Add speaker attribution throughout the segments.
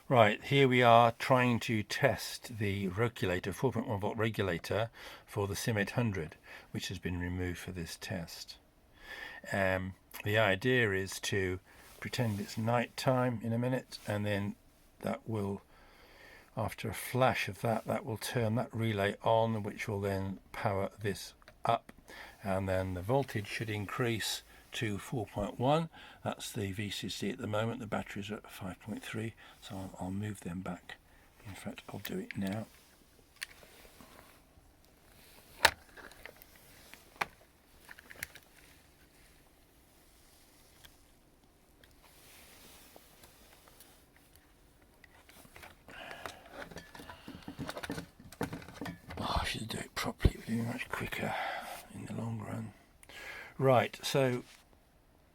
Speaker 1: Right, here we are trying to test the regulator, 4.1 volt regulator for the SIM 800, which has been removed for this test. The idea is to pretend it's night time in a minute, and then that will, after a flash of that will turn that relay on, which will then power this up, and then the voltage should increase to 4.1. That's the VCC at the moment. The batteries are at 5.3, so I'll move them back. In fact, I'll do it now. Oh, I should do it properly. It would be much quicker in the long run. Right, so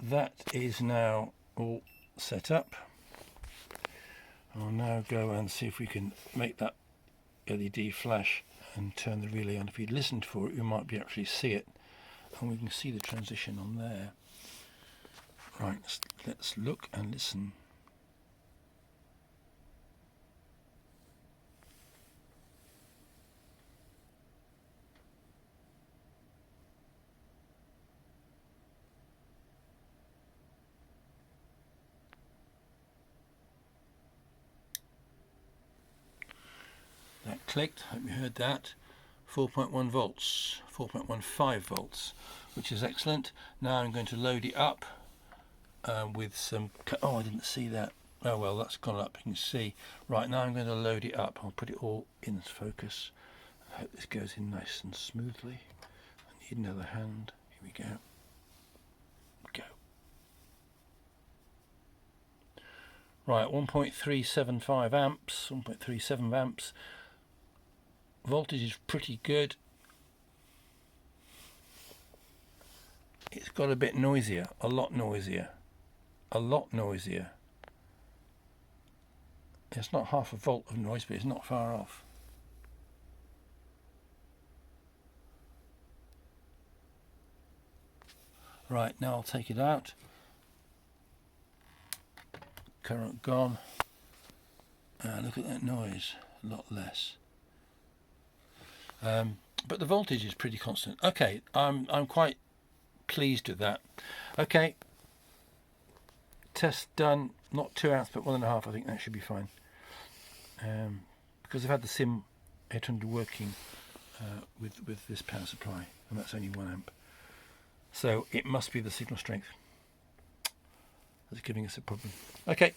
Speaker 1: that is now all set up. I'll now go and see if we can make that LED flash and turn the relay on. If you'd listened for it, you might be actually see it, and we can see the transition on there. Right, let's look and listen. That clicked, hope you heard that. 4.1 volts, 4.15 volts, which is excellent. Now I'm going to load it up with some, oh, I didn't see that. Oh well, that's gone up, you can see. Right, now I'm going to load it up. I'll put it all in focus. I hope this goes in nice and smoothly. I need another hand. Here we go. Go. Right, 1.375 amps, 1.37 amps. Voltage is pretty good. It's got a bit noisier, a lot noisier. It's not half a volt of noise, but it's not far off. Right, now I'll take it out. Current gone. Look at that noise, a lot less. But the voltage is pretty constant. Okay, I'm quite pleased with that. Okay, test done. Not 2 amps, but 1.5. I think that should be fine. Because I've had the SIM 800 working with this power supply, and that's only 1 amp. So it must be the signal strength that's giving us a problem. Okay.